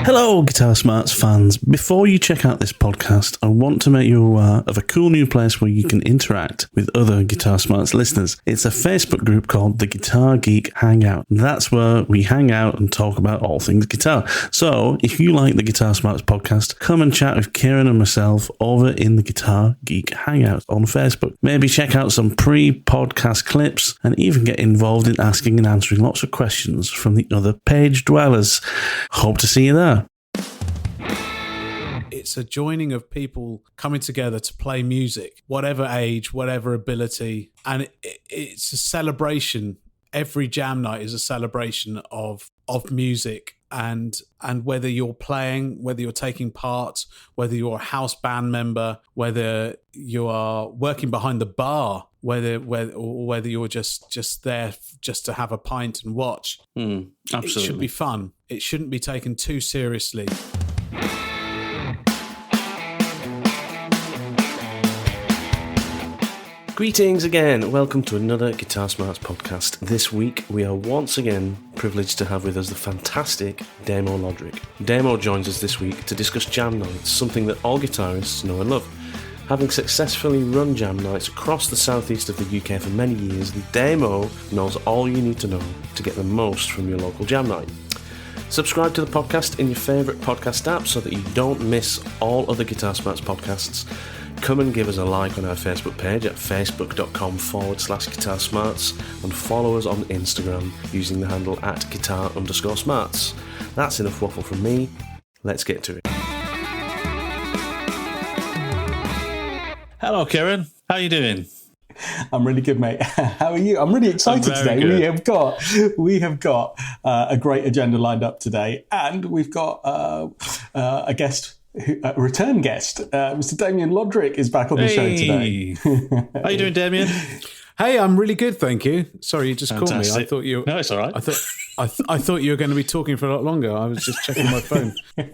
Hello, Guitar Smarts fans. Before you check out this podcast, I want to make you aware of a cool new place where you can interact with other Guitar Smarts listeners. It's a Facebook group called the Guitar Geek Hangout. That's where we hang out and talk about all things guitar. So, if you like the Guitar Smarts podcast, come and chat with Kiran and myself over in the Guitar Geek Hangout on Facebook. Maybe check out some pre-podcast clips and even get involved in asking and answering lots of questions from the other page dwellers. Hope to see you there. It's a joining of people coming together to play music, whatever age, whatever ability. And it's a celebration. Every jam night is a celebration of music. And whether you're playing, whether you're taking part, whether you're a house band member, whether you are working behind the bar, whether you're just there just to have a pint and watch. Absolutely. It should be fun. It shouldn't be taken too seriously. Greetings again. Welcome to another Guitar Smarts podcast. This week we are once again privileged to have with us the fantastic Damiain Lodrick. Damo joins us this week to discuss jam nights, something that all guitarists know and love. Having successfully run jam nights across the southeast of the UK for many years, Damo knows all you need to know to get the most from your local jam night. Subscribe to the podcast in your favourite podcast app so that you don't miss all other Guitar Smarts podcasts. Come and give us a like on our Facebook page at facebook.com/Guitar Smarts and follow us on Instagram using the handle at guitar_smarts. That's enough waffle from me. Let's get to it. Hello, Kiran. How are you doing? I'm really good, mate. How are you? I'm really excited today. Good. We have got a great agenda lined up today, and we've got a guest. A return guest, Mr. Damiain Lodrick, is back on the show today. How you doing, Damiain? Hey, I'm really good, thank you. Sorry, you just called me. I thought you. No, it's all right. I thought you were going to be talking for a lot longer. I was just checking my phone. Did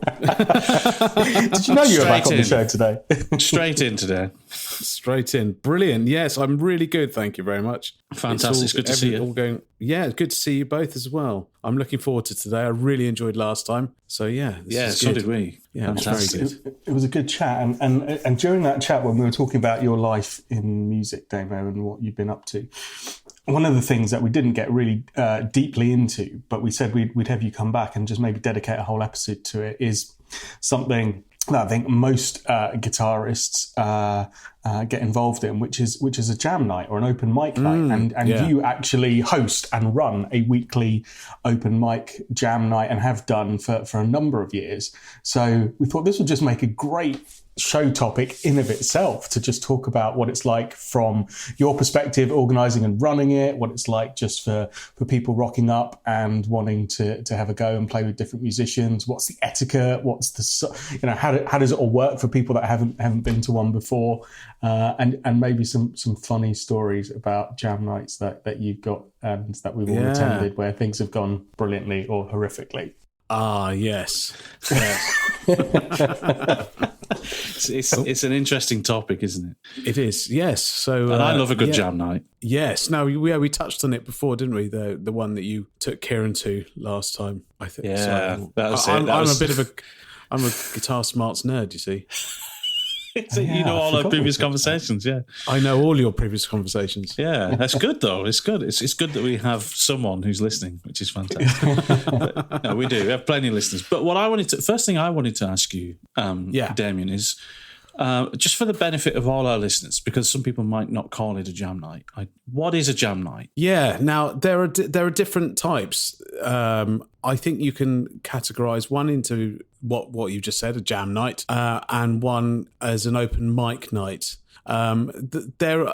you know you were back on the show today? Straight in today. Straight in. Brilliant. Yes, I'm really good. Thank you very much. Fantastic. It's good to see you. Yeah, good to see you both as well. I'm looking forward to today. I really enjoyed last time. So yeah. So did we. Yeah, fantastic. Very good. It was a good chat. And during that chat, when we were talking about your life in music, Damo, and what you've been up to, one of the things that we didn't get really deeply into, but we said we'd have you come back and just maybe dedicate a whole episode to it, is something that I think most guitarists get involved in, which is a jam night or an open mic night. And you actually host and run a weekly open mic jam night and have done for a number of years. So we thought this would just make a great show topic in of itself, to just talk about what it's like from your perspective, organising and running it, what it's like just for people rocking up and wanting to have a go and play with different musicians. What's the etiquette? What's the, how does it all work for people that haven't been to one before? And maybe some funny stories about jam nights that you've got and that we've all attended where things have gone brilliantly or horrifically. Ah, yes. It's an interesting topic, isn't it? It is, yes. So, and I love a good jam night. Yes. No, we touched on it before, didn't we? The one that you took Kiran to last time, I think. Yeah, so, that was it. I'm a Guitar Smarts nerd, you see. You know all our previous conversations, yeah. I know all your previous conversations. Yeah, that's good though. It's good. It's good that we have someone who's listening, which is fantastic. But, no, we do. We have plenty of listeners. But first thing I wanted to ask you, Damiain, is just for the benefit of all our listeners, because some people might not call it a jam night. What is a jam night? Yeah. Now there are different types. I think you can categorize one into what you just said, a jam night, and one as an open mic night. There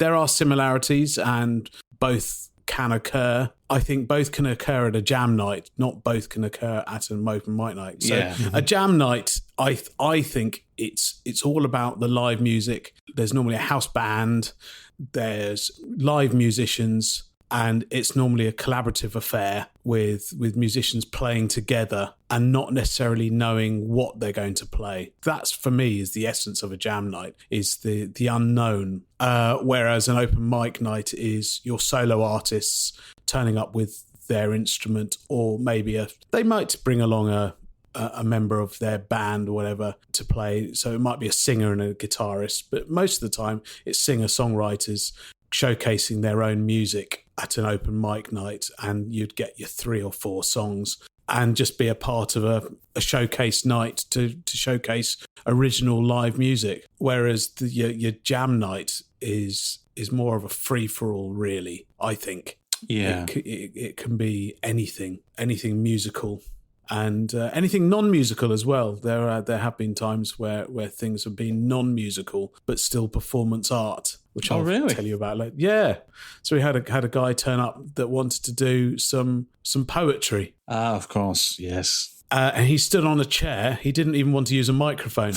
are similarities, and both can occur. I think both can occur at a jam night, not both can occur at an open mic night. So a jam night, I think it's all about the live music. There's normally a house band, there's live musicians, and it's normally a collaborative affair with musicians playing together and not necessarily knowing what they're going to play. That's, for me, is the essence of a jam night, is the unknown. Whereas an open mic night is your solo artists turning up with their instrument, or maybe they might bring along a member of their band or whatever to play. So it might be a singer and a guitarist, but most of the time it's singer-songwriters showcasing their own music at an open mic night, and you'd get your 3 or 4 songs and just be a part of a showcase night to showcase original live music. Whereas your jam night is more of a free-for-all, really, I think. Yeah. It can be anything musical. And anything non-musical as well. There have been times where things have been non-musical but still performance art, which I'll tell you about later. Yeah, so we had a guy turn up that wanted to do some poetry. Ah, of course, yes. And he stood on a chair. He didn't even want to use a microphone.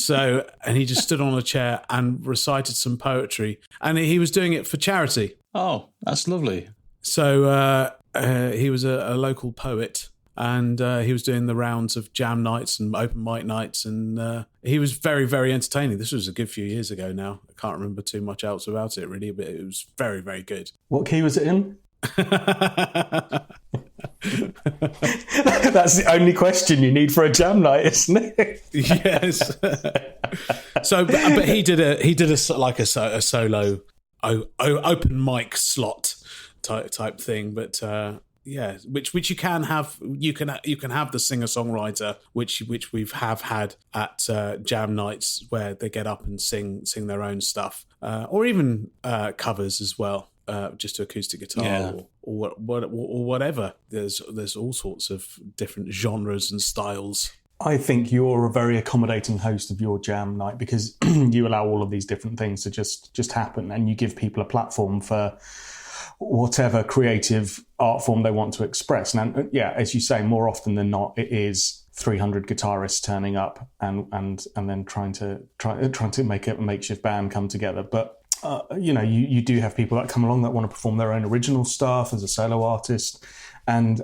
And he just stood on a chair and recited some poetry. And he was doing it for charity. Oh, that's lovely. So he was a local poet. And he was doing the rounds of jam nights and open mic nights, and he was very, very entertaining. This was a good few years ago now. I can't remember too much else about it, really, but it was very, very good. What key was it in? That's the only question you need for a jam night, isn't it? Yes. So, but he did a solo open mic slot type thing, but. Yeah, which you can have. You can have the singer-songwriter, which we've had at jam nights where they get up and sing their own stuff, or even covers as well, just to acoustic guitar or whatever. There's all sorts of different genres and styles. I think you're a very accommodating host of your jam night because you allow all of these different things to just happen, and you give people a platform for whatever creative art form they want to express. And yeah, as you say, more often than not, it is 300 guitarists turning up and then trying to make a makeshift band come together. But you do have people that come along that want to perform their own original stuff as a solo artist, and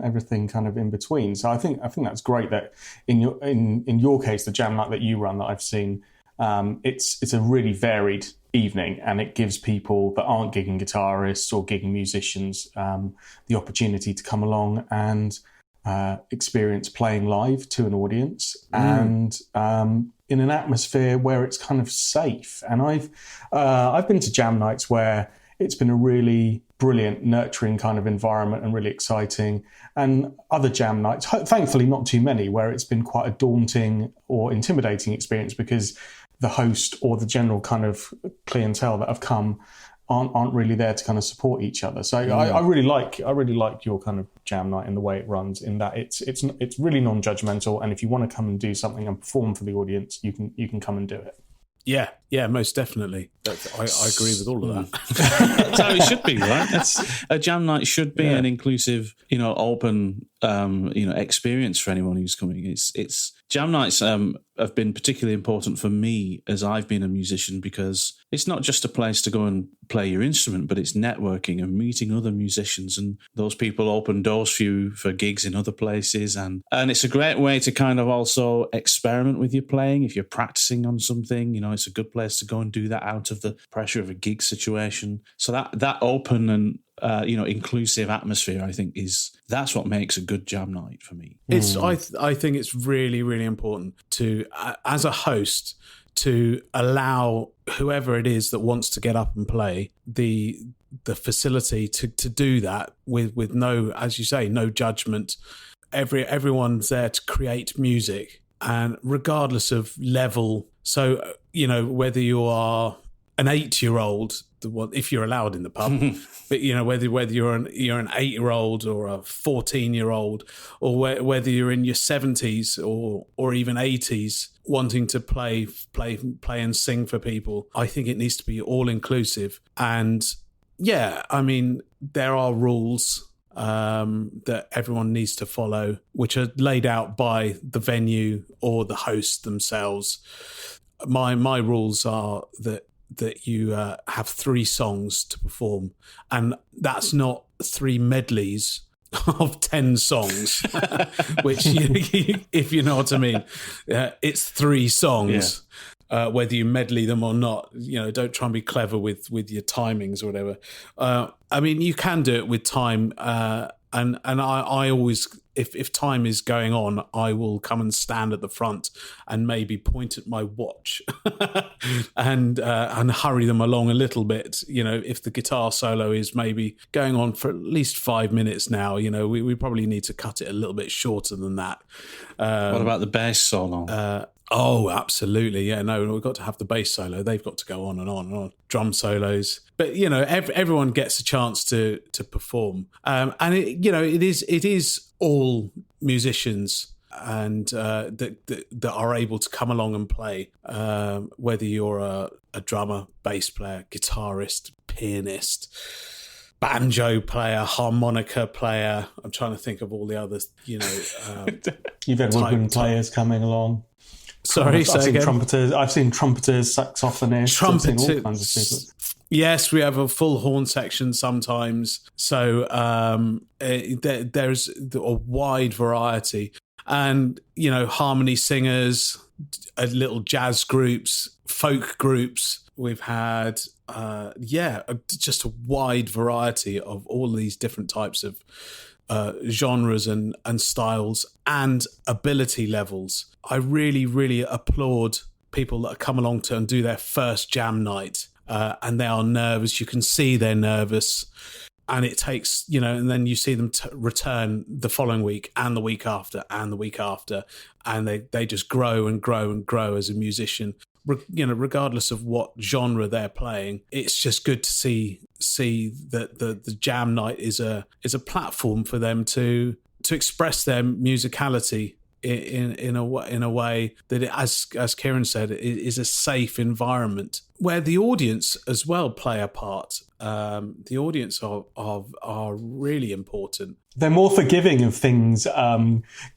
everything kind of in between. So I think that's great that in your case, the jam night that you run that I've seen, it's a really varied evening, and it gives people that aren't gigging guitarists or gigging musicians the opportunity to come along and experience playing live to an audience and in an atmosphere where it's kind of safe. And I've been to jam nights where it's been a really brilliant, nurturing kind of environment and really exciting. And other jam nights, thankfully not too many, where it's been quite a daunting or intimidating experience because the host or the general kind of clientele that have come aren't really there to kind of support each other. So I really like your kind of jam night and the way it runs, in that it's really non-judgmental, and if you want to come and do something and perform for the audience, you can come and do it. Yeah, most definitely. I agree with all of that. That's how it should be, right? A jam night should be an inclusive, open, experience for anyone who's coming. It's jam nights have been particularly important for me as I've been a musician, because it's not just a place to go and play your instrument, but it's networking and meeting other musicians, and those people open doors for you for gigs in other places, and it's a great way to kind of also experiment with your playing. If you're practicing on something, it's a good place to go and do that out of the pressure of a gig situation. So that open and inclusive atmosphere, I think, that's what makes a good jam night for me. I think it's really, really important to, as a host, to allow whoever it is that wants to get up and play the facility to do that with no, as you say, no judgment. Everyone's there to create music, and regardless of level. So whether you are an 8-year-old, if you're allowed in the pub, but whether you're an 8-year-old or a 14-year-old, or whether you're in your 70s or even 80s wanting to play and sing for people, I think it needs to be all inclusive. And yeah, I mean, there are rules that everyone needs to follow, which are laid out by the venue or the host themselves. My rules are that you have 3 songs to perform, and that's not 3 medleys of 10 songs, which if you know what I mean, it's 3 songs. Yeah. Whether you medley them or not, don't try and be clever with your timings or whatever. I mean, you can do it with time, and I always if time is going on, I will come and stand at the front and maybe point at my watch and hurry them along a little bit. You know, if the guitar solo is maybe going on for at least 5 minutes now, you know, we probably need to cut it a little bit shorter than that. What about the bass solo? Oh, absolutely. Yeah, no, we've got to have the bass solo. They've got to go on and on and on. Drum solos. But, you know, everyone gets a chance to perform. And, it is all musicians and that are able to come along and play, whether you're a drummer, bass player, guitarist, pianist, banjo player, harmonica player. I'm trying to think of all the others, you know. You've had woodwind players coming along. Sorry, I've seen trumpeters. I've seen trumpeters, saxophonists. I've seen all kinds of people. Yes, we have a full horn section sometimes. So there's a wide variety, and you know, harmony singers, little jazz groups, folk groups. We've had just a wide variety of all these different types of genres and styles and ability levels. I really, really applaud people that come along to and do their first jam night, and they are nervous. You can see they're nervous, and it takes, you know, and then you see them return the following week and the week after and the week after, and they just grow and grow and grow as a musician. You know, regardless of what genre they're playing, it's just good to see that the jam night is a platform for them to express their musicality in a way that as Kiran said, it is a safe environment where the audience as well play a part. The audience are really important. They're more forgiving of things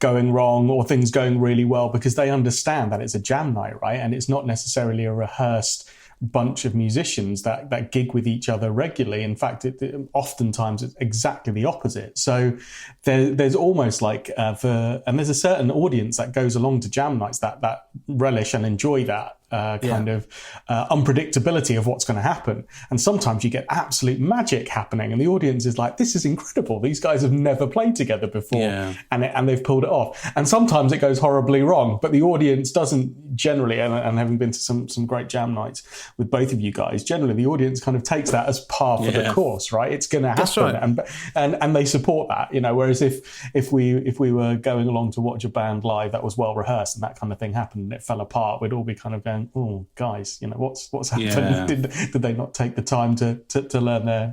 going wrong or things going really well because they understand that it's a jam night, right? And it's not necessarily a rehearsed bunch of musicians that gig with each other regularly. In fact, oftentimes it's exactly the opposite. So there's almost like and there's a certain audience that goes along to jam nights that relish and enjoy that kind of unpredictability of what's going to happen. And sometimes you get absolute magic happening and the audience is like, this is incredible. These guys have never played together before and they've pulled it off. And sometimes it goes horribly wrong, but the audience doesn't generally, and having been to some great jam nights with both of you guys, generally the audience kind of takes that as par for the course, right? It's going to happen. That's right. And they support that, you know, whereas if we were going along to watch a band live that was well rehearsed and that kind of thing happened and it fell apart, we'd all be kind of going, oh guys, you know, what's happened? Did they not take the time to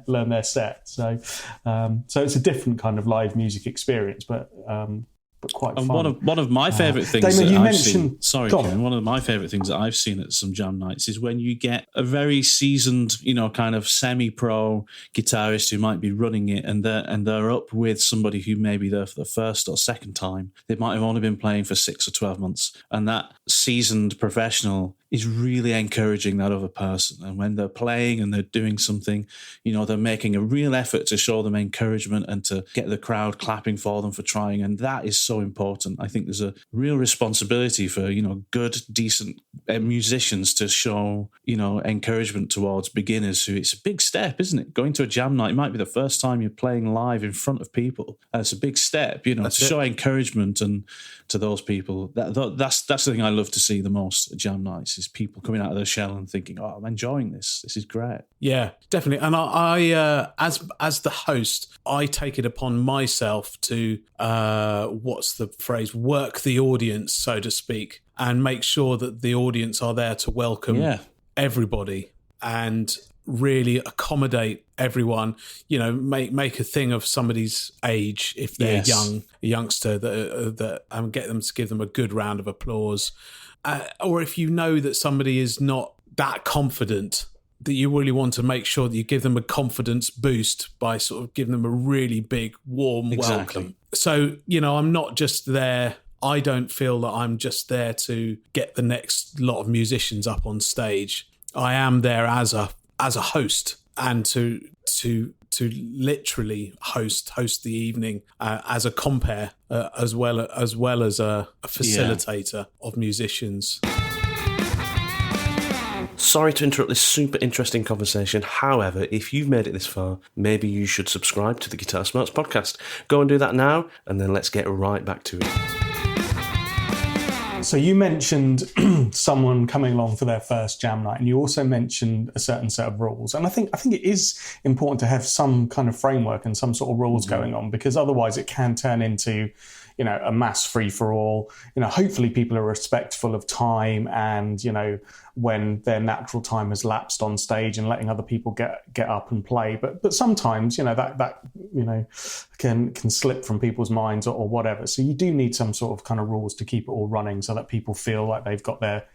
learn their set? So it's a different kind of live music experience, but quite fun. One of my favourite things Damon, that you I've mentioned, seen. Sorry, Kiran, one of my favourite things that I've seen at some jam nights is when you get a very seasoned, you know, kind of semi-pro guitarist who might be running it, and they're up with somebody who may be there for the first or second time. They might have only been playing for 6 or 12 months, and that seasoned professional is really encouraging that other person. And when they're playing and they're doing something, you know, they're making a real effort to show them encouragement and to get the crowd clapping for them for trying. And that is so important. I think there's a real responsibility for, you know, good, decent musicians to show, you know, encouragement towards beginners who, it's a big step, isn't it? Going to a jam night, it might be the first time you're playing live in front of people. It's a big step, you know, to show encouragement and to those people. That's the thing I love to see the most at jam nights, is people coming out of their shell and thinking, oh, I'm enjoying this. This is great. Yeah, definitely. And I as the host, I take it upon myself to, what's the phrase, work the audience, so to speak, and make sure that the audience are there to welcome everybody and really accommodate everyone. You know, make a thing of somebody's age if they're young, a youngster, that and get them to give them a good round of applause. Or if you know that somebody is not that confident, that you really want to make sure that you give them a confidence boost by sort of giving them a really big, warm welcome. So, you know, I'm not just there. I don't feel that I'm just there to get the next lot of musicians up on stage. I am there as a host and to literally host the evening as a compere as well as a facilitator of musicians. Sorry to interrupt this super interesting conversation. However, if you've made it this far, maybe you should subscribe to the Guitar Smarts podcast. Go and do that now, and then let's get right back to it. So you mentioned someone coming along for their first jam night, and you also mentioned a certain set of rules. And I think it is important to have some kind of framework and some sort of rules going on, because otherwise it can turn into, a mass free for all. Hopefully people are respectful of time, and when their natural time has lapsed on stage, and letting other people get up and play. But sometimes that can slip from people's minds or whatever. So you do need some sort of kind of rules to keep it all running, so that people feel like they've got their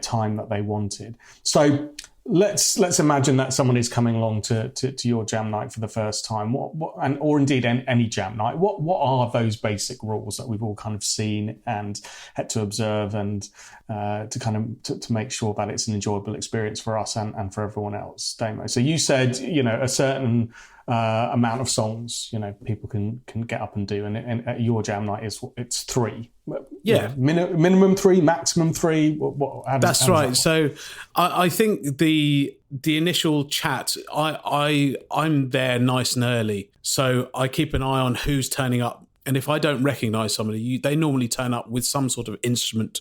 time that they wanted. So let's imagine that someone is coming along to your jam night for the first time, or indeed any jam night. What are those basic rules that we've all kind of seen and had to observe, and to make sure that it's an enjoyable experience for us and for everyone else? Damo, so you said a certain amount of songs people can get up and do, and at your jam night it's 3. Yeah, minimum 3, maximum 3. That's right. So I think the initial chat, I'm there nice and early, so I keep an eye on who's turning up, and if I don't recognise somebody, they normally turn up with some sort of instrument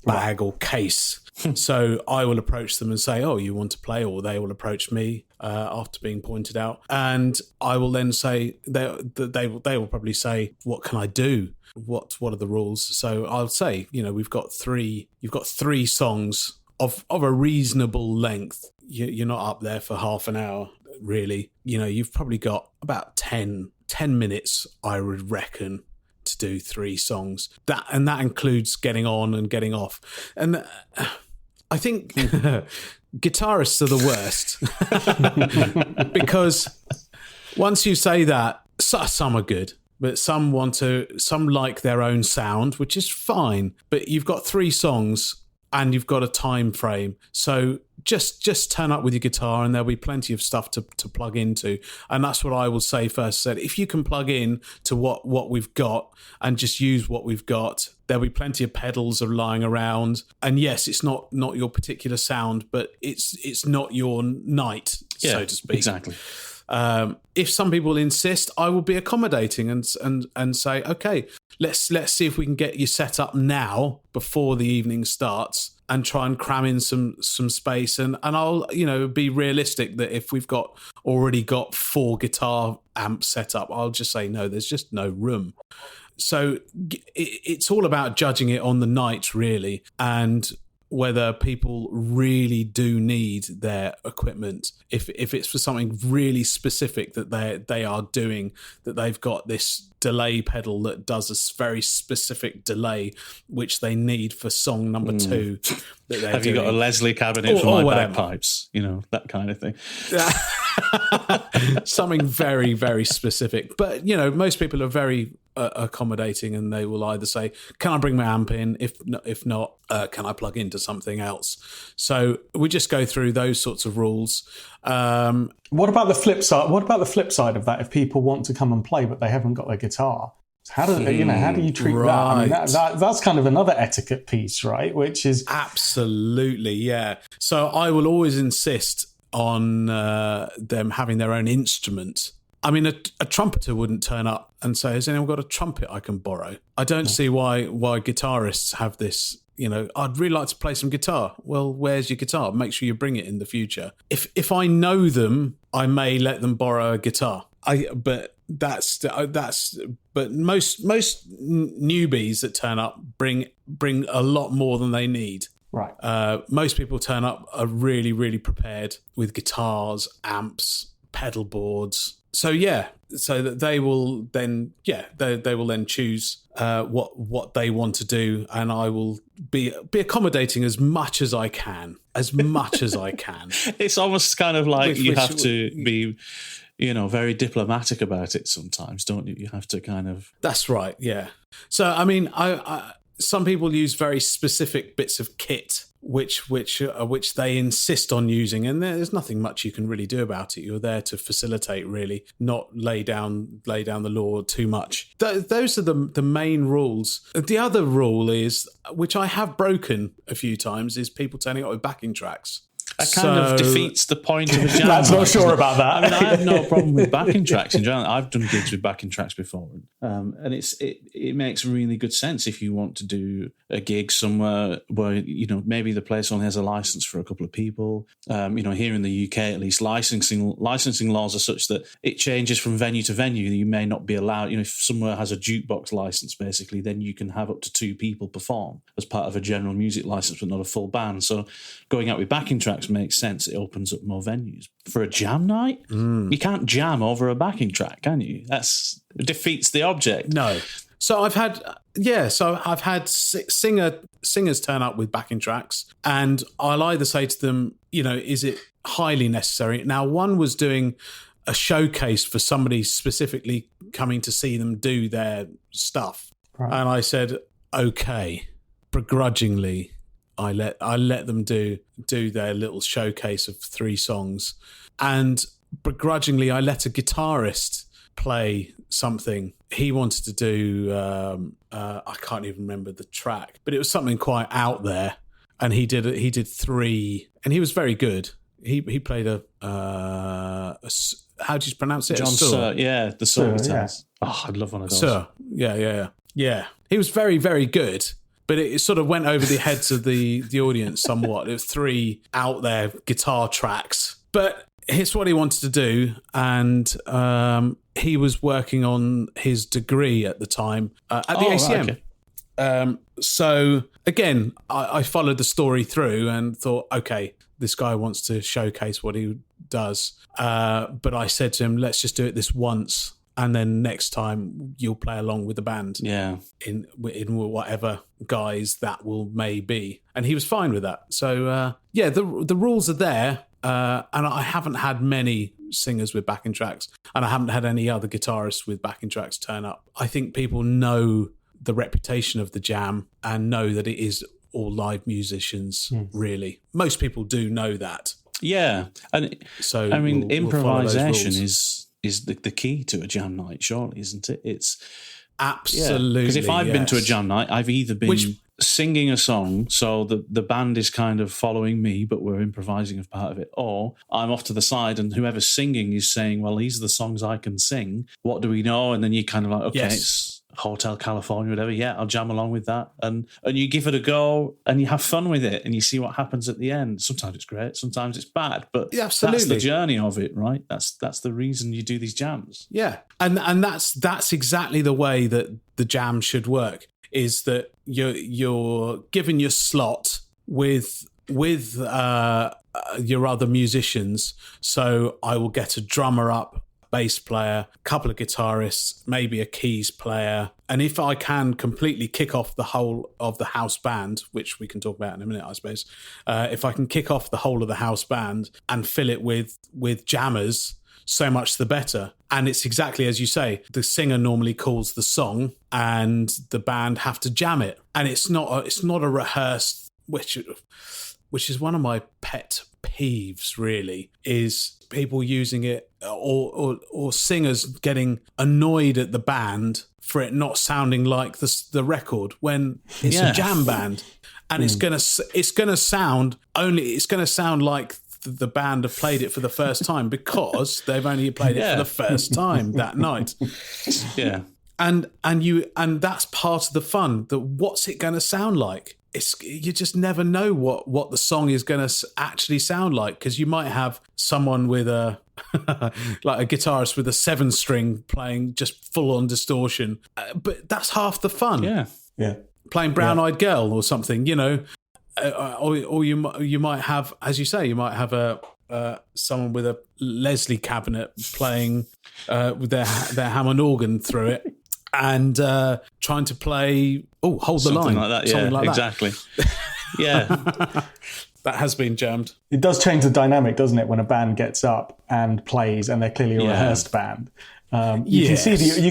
bag or case. So I will approach them and say, "Oh, you want to play?" Or they will approach me after being pointed out, and I will then say they will probably say, "What can I do? What are the rules?" So I'll say, you've got 3 songs of a reasonable length. You're not up there for half an hour, really. You've probably got about 10 minutes, I would reckon, to do 3 songs. That includes getting on and getting off. And I think guitarists are the worst because once you say that, some are good, but some like their own sound, which is fine. But you've got 3 songs and you've got a time frame, so just turn up with your guitar, and there'll be plenty of stuff to plug into. And that's what I will say first. Said if you can plug in to what we've got and just use what we've got, there'll be plenty of pedals are lying around. And yes, it's not your particular sound, but it's not your night, so to speak. Exactly. If some people insist, I will be accommodating and say, okay, let's see if we can get you set up now before the evening starts, and try and cram in some space. And I'll be realistic that if we've already got 4 guitar amps set up, I'll just say no, there's just no room. So it's all about judging it on the night, really, and whether people really do need their equipment. If it's for something really specific that they are doing, that they've got this delay pedal that does a very specific delay which they need for song number 2. Have you got a Leslie cabinet for my bagpipes? That kind of thing. Something very, very specific. But most people are very accommodating, and they will either say, "Can I bring my amp in? If not, can I plug into something else?" So we just go through those sorts of rules. What about the flip side? What about the flip side of that? If people want to come and play but they haven't got their guitar, how do you treat that? I mean, that's kind of another etiquette piece, right? Which is absolutely, yeah. So I will always insist on them having their own instrument. I mean, a trumpeter wouldn't turn up and say, "Has anyone got a trumpet I can borrow?" I don't see why guitarists have this. I'd really like to play some guitar. Well, where's your guitar? Make sure you bring it in the future. If I know them, I may let them borrow a guitar. But most newbies that turn up bring a lot more than they need. Right. Most people turn up are really, really prepared with guitars, amps, pedal boards. So that they will then choose what they want to do, and I will be accommodating as much as I can. It's almost kind of like you have to be, very diplomatic about it sometimes, don't you? You have to kind of. That's right. Yeah. So I mean, some people use very specific bits of kit which they insist on using, and there's nothing much you can really do about it. You're there to facilitate, really, not lay down the law too much. Those are the main rules. The other rule is, which I have broken a few times, is people turning up with backing tracks. kind of defeats the point of a jam. That's not sure about that. I mean, I have no problem with backing tracks in general. I've done gigs with backing tracks before, and it makes really good sense if you want to do a gig somewhere where maybe the place only has a license for a couple of people. Here in the UK, at least, licensing laws are such that it changes from venue to venue. You may not be allowed. If somewhere has a jukebox license, basically, then you can have up to 2 people perform as part of a general music license, but not a full band. So going out with backing tracks makes sense. It opens up more venues. For a jam night, you can't jam over a backing track, can you? It defeats the object. No. So I've had singers turn up with backing tracks, and I'll either say to them, is it highly necessary? Now, one was doing a showcase for somebody specifically coming to see them do their stuff, right. And I said, okay, begrudgingly, I let them do their little showcase of 3 songs, and begrudgingly I let a guitarist play something. He wanted to do I can't even remember the track, but it was something quite out there, and he did 3, and he was very good. He played a how do you pronounce it? John Sir, yeah, the Sir guitars. Yeah. Oh, I'd love one of those. Sir, yeah. He was very, very good. But it sort of went over the heads of the audience somewhat. It was 3 out there guitar tracks. But it's what he wanted to do. And he was working on his degree at the time at the ACM. Right, okay. So, again, I followed the story through and thought, okay, this guy wants to showcase what he does. But I said to him, let's just do it this once. And then next time you'll play along with the band, in whatever guise that may be. And he was fine with that. So the rules are there, and I haven't had many singers with backing tracks, and I haven't had any other guitarists with backing tracks turn up. I think people know the reputation of the Jam and know that it is all live musicians. Really, most people do know that. Yeah, and so improvisation is the key to a jam night, surely, isn't it? It's absolutely, because if I've been to a jam night, I've either been singing a song, so the band is kind of following me, but we're improvising as part of it, or I'm off to the side and whoever's singing is saying, well, these are the songs I can sing. What do we know? And then you kind of like, okay, it's Hotel California, whatever. Yeah, I'll jam along with that, and you give it a go, and you have fun with it, and you see what happens at the end. Sometimes it's great, sometimes it's bad, but that's the journey of it, right? That's the reason you do these jams. Yeah, and that's exactly the way that the jam should work. Is that you're given your slot with your other musicians. So I will get a drummer up, bass player, a couple of guitarists, maybe a keys player. And if I can completely kick off the whole of the house band, which we can talk about in a minute, I suppose, if I can kick off the whole of the house band and fill it with jammers, so much the better. And it's exactly as you say, the singer normally calls the song and the band have to jam it. And it's not a rehearsed, which is one of my pet peeves, really, is people using it or singers getting annoyed at the band for it not sounding like the record when it's a jam band, and it's gonna sound like the band have played it for the first time because they've only played it for the first time that night. Yeah, and that's part of the fun. That what's it going to sound like? You just never know what the song is going to actually sound like, because you might have someone with a like a guitarist with a 7-string playing just full on distortion, but that's half the fun. Yeah. Playing Brown Eyed Girl or something, or you might have, as you say, you might have someone with a Leslie cabinet playing with their Hammond organ through it. And trying to play, hold the something line. Like that, something like exactly. That. Yeah. That has been jammed. It does change the dynamic, doesn't it, when a band gets up and plays and they're clearly a rehearsed band. You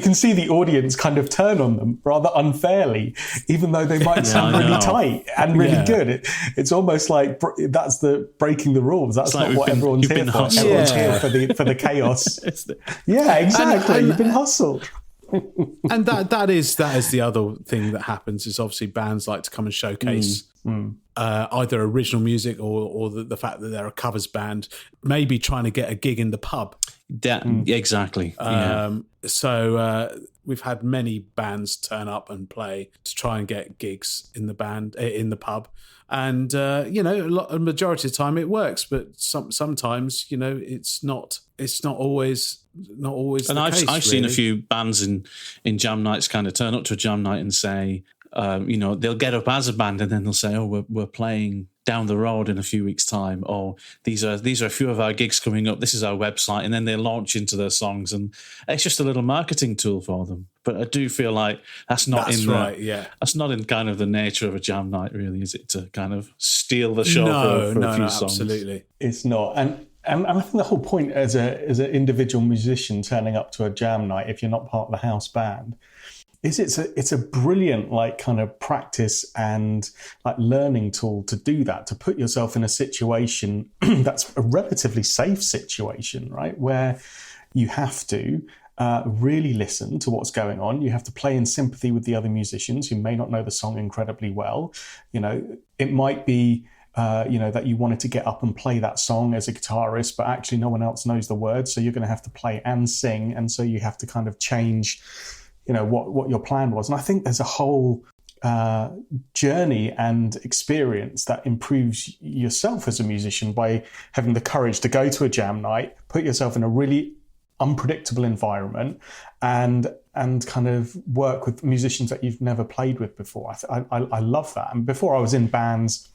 can see the audience kind of turn on them rather unfairly, even though they might sound really tight and really good. It's almost like that's the breaking the rules. That's not what everyone's here for. Everyone's here for the chaos. Yeah, exactly. You've been hustled. And that is the other thing that happens is obviously bands like to come and showcase either original music or the fact that they're a covers band, maybe trying to get a gig in the pub. Exactly. So we've had many bands turn up and play to try and get gigs in the pub, and a majority of the time it works, but sometimes it's not always And I've seen a few bands in jam nights kind of turn up to a jam night and say, they'll get up as a band and then they'll say, oh, we're playing down the road in a few weeks' time, or these are a few of our gigs coming up, this is our website, and then they launch into their songs, and it's just a little marketing tool for them. But I do feel like that's not in kind of the nature of a jam night, really, is it, to kind of steal the show for a few songs? Absolutely. It's not. And I think the whole point as an individual musician turning up to a jam night, if you're not part of the house band, is it's a brilliant kind of practice and learning tool to do that, to put yourself in a situation that's a relatively safe situation, right, where you have to really listen to what's going on. You have to play in sympathy with the other musicians who may not know the song incredibly well. It might be that you wanted to get up and play that song as a guitarist, but actually no one else knows the words, so you're going to have to play and sing, and so you have to kind of change what your plan was. And I think there's a whole journey and experience that improves yourself as a musician by having the courage to go to a jam night, put yourself in a really unpredictable environment, and kind of work with musicians that you've never played with before. I love that. And before I was in bands,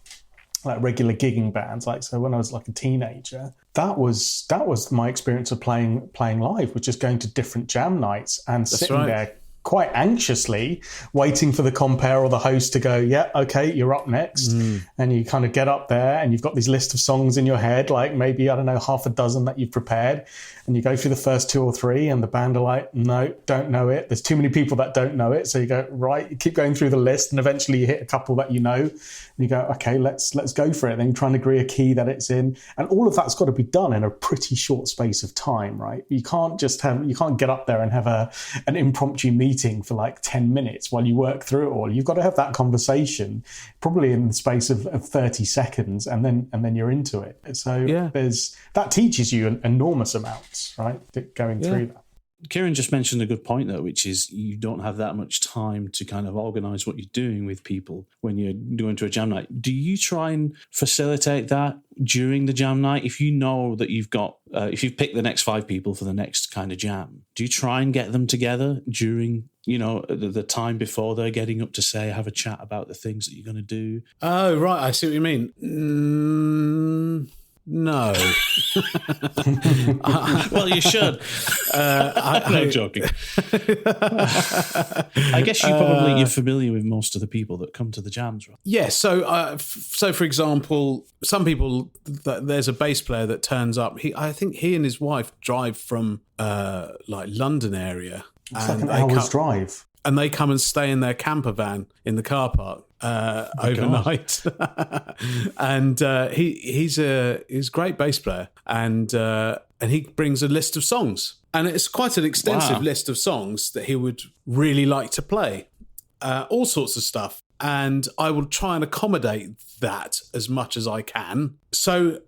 like regular gigging bands, so when I was a teenager, that was my experience of playing live, which is going to different jam nights and sitting there quite anxiously waiting for the compere or the host to go, yeah, okay, you're up next. And you kind of get up there and you've got these list of songs in your head, maybe, I don't know, half a dozen that you've prepared. And you go through the first 2 or 3 and the band are like, no, don't know it. There's too many people that don't know it. So you go, right, you keep going through the list and eventually you hit a couple that you know. And you go, okay, let's go for it. Then you try and agree a key that it's in. And all of that's got to be done in a pretty short space of time, right? You can't get up there and have an impromptu meeting for 10 minutes while you work through it all. You've got to have that conversation probably in the space of 30 seconds and then you're into it. So that teaches you enormous amounts, right? Going through that. Kiran just mentioned a good point, though, which is you don't have that much time to kind of organise what you're doing with people when you're going to a jam night. Do you try and facilitate that during the jam night? If you know that you've got, if you've picked the next 5 people for the next kind of jam, do you try and get them together during, the time before they're getting up to say, have a chat about the things that you're going to do? Oh, right. I see what you mean. No. Well, you should. I'm joking. I guess you're familiar with most of the people that come to the jams, right? Yeah. So for example, some people, there's a bass player that turns up. I think he and his wife drive from London area. It's like an hour's drive. And they come and stay in their camper van in the car park overnight. And he's a great bass player, and he brings a list of songs, and it's quite an extensive list of songs that he would really like to play, all sorts of stuff. And I will try and accommodate that as much as I can. So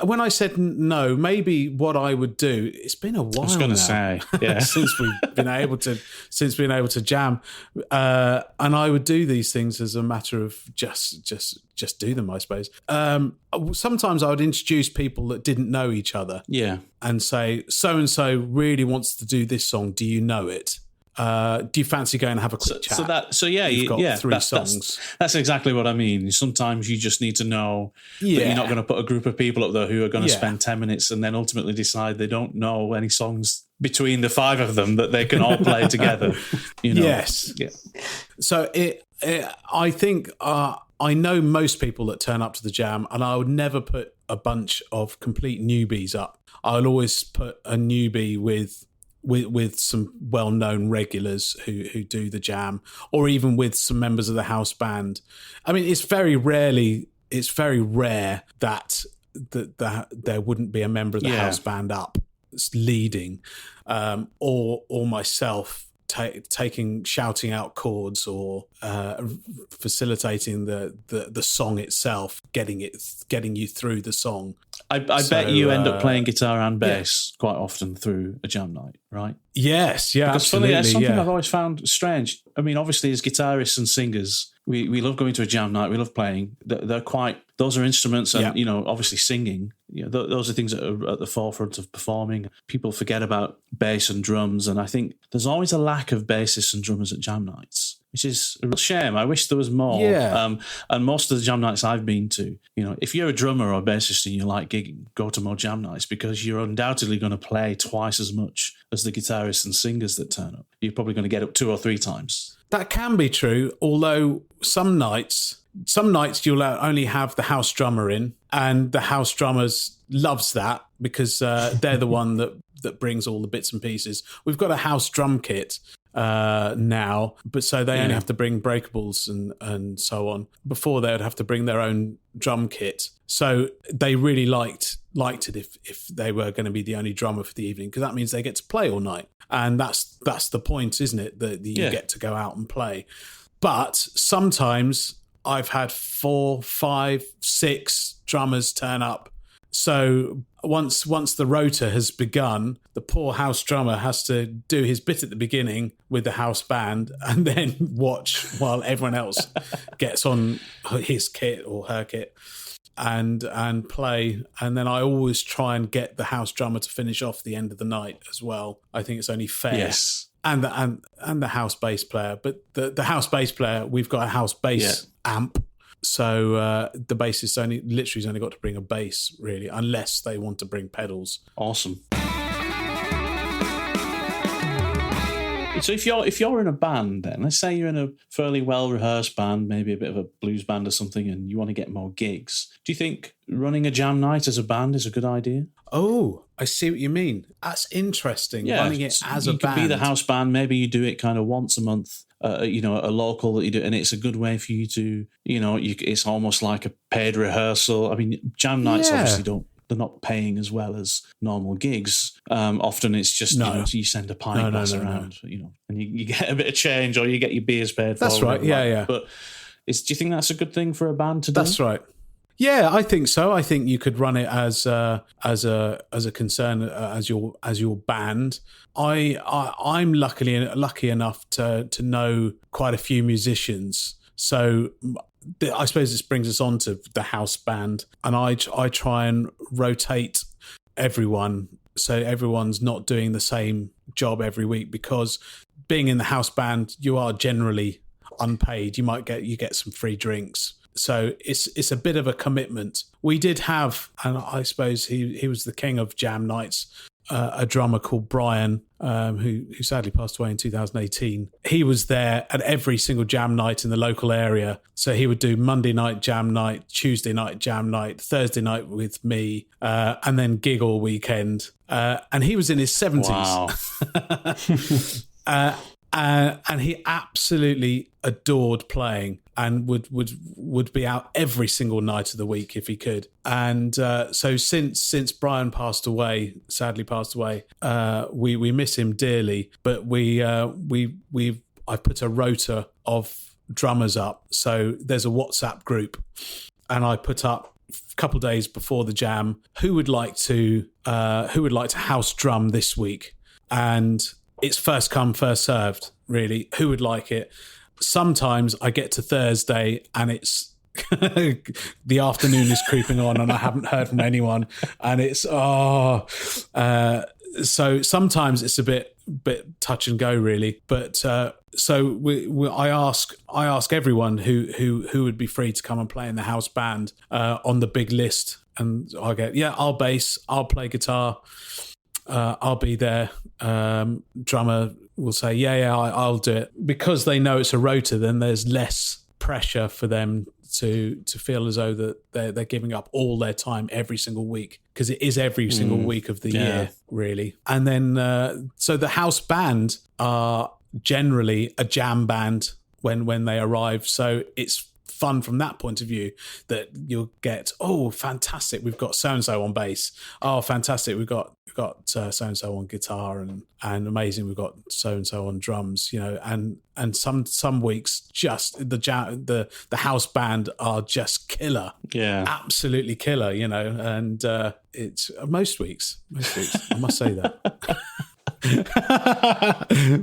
when I said no, maybe what I would do, it's been a while. I was going to say, yeah, since we've been able to jam, and I would do these things as a matter of just do them, I suppose. Sometimes I would introduce people that didn't know each other, and say, so and so really wants to do this song. Do you know it? Do you fancy going and have a quick chat? You've got 3 songs. That's exactly what I mean. Sometimes you just need to know that you're not going to put a group of people up there who are going to spend 10 minutes and then ultimately decide they don't know any songs between the 5 of them that they can all play together. Yes. Yeah. So I think I know most people that turn up to the jam, and I would never put a bunch of complete newbies up. I'll always put a newbie with some well-known regulars who do the jam, or even with some members of the house band. I mean, it's very rare that there wouldn't be a member of the house band up leading, or myself shouting out chords or facilitating the song itself, getting you through the song. I bet you end up playing guitar and bass quite often through a jam night, right? Yes, yeah, because absolutely. That's something I've always found strange. I mean, obviously, as guitarists and singers, we love going to a jam night. We love playing. Those are instruments, and obviously singing. Those are things that are at the forefront of performing. People forget about bass and drums, and I think there's always a lack of bassists and drummers at jam nights, which is a real shame. I wish there was more. Yeah. And most of the jam nights I've been to, if you're a drummer or a bassist and you like gigging, go to more jam nights, because you're undoubtedly going to play twice as much as the guitarists and singers that turn up. You're probably going to get up 2 or 3 times. That can be true, although some nights you'll only have the house drummer in, and the house drummers loves that because they're the one that brings all the bits and pieces. We've got a house drum kit now, but so they only have to bring breakables and so on. Before, they would have to bring their own drum kit. So they really liked it if they were going to be the only drummer for the evening, because that means they get to play all night, and that's the point, isn't it? That you get to go out and play. But sometimes I've had 4, 5, 6 drummers turn up. So once the rota has begun, the poor house drummer has to do his bit at the beginning with the house band and then watch while everyone else gets on his kit or her kit and play. And then I always try and get the house drummer to finish off the end of the night as well. I think it's only fair. Yes. And the house bass player. But the house bass player, we've got a house bass amp. So the bassist has only got to bring a bass, really, unless they want to bring pedals. Awesome. So if you're in a band, then let's say you're in a fairly well rehearsed band, maybe a bit of a blues band or something, and you want to get more gigs, do you think running a jam night as a band is a good idea? Oh, I see what you mean. That's interesting. Yeah, running it as a band. You could be the house band. Maybe you do it kind of once a month. A local that you do, and it's a good way for you to, it's almost like a paid rehearsal. I mean, jam nights obviously they're not paying as well as normal gigs. Often it's just, you send a pint glass around, and you get a bit of change, or you get your beers paid for. That's right, yeah. But do you think that's a good thing for a band to do? That's right. Yeah, I think so. I think you could run it as a concern as your band. I'm lucky enough to know quite a few musicians. So I suppose this brings us on to the house band, and I try and rotate everyone so everyone's not doing the same job every week, because being in the house band, you are generally unpaid. You get some free drinks. So it's a bit of a commitment. We did have, and I suppose he was the king of jam nights, a drummer called Brian, who sadly passed away in 2018. He was there at every single jam night in the local area. So he would do Monday night jam night, Tuesday night jam night, Thursday night with me, and then gig all weekend. And he was in his 70s. Wow. And he absolutely adored playing, and would be out every single night of the week if he could. And so since Brian sadly passed away, we miss him dearly. But I put a rota of drummers up. So there's a WhatsApp group, and I put up a couple of days before the jam who would like to house drum this week, and it's first come, first served, really. Who would like it? Sometimes I get to Thursday and it's the afternoon is creeping on and I haven't heard from anyone, and it's so sometimes it's a bit touch and go, really. But so I ask everyone who would be free to come and play in the house band on the big list, and I get I'll bass, I'll play guitar, I'll be there. Drummer will say, I'll do it. Because they know it's a rota, then there's less pressure for them to feel as though that they're giving up all their time every single week, because it is every single week of the year, really. And then so the house band are generally a jam band when they arrive. So it's fun from that point of view, that you'll get, oh, fantastic, we've got so-and-so on bass. Oh, fantastic, we've got so-and-so on guitar, and amazing, we've got so-and-so on drums, and some weeks just the house band are just killer. Yeah. Absolutely killer, and it's most weeks, I must say that.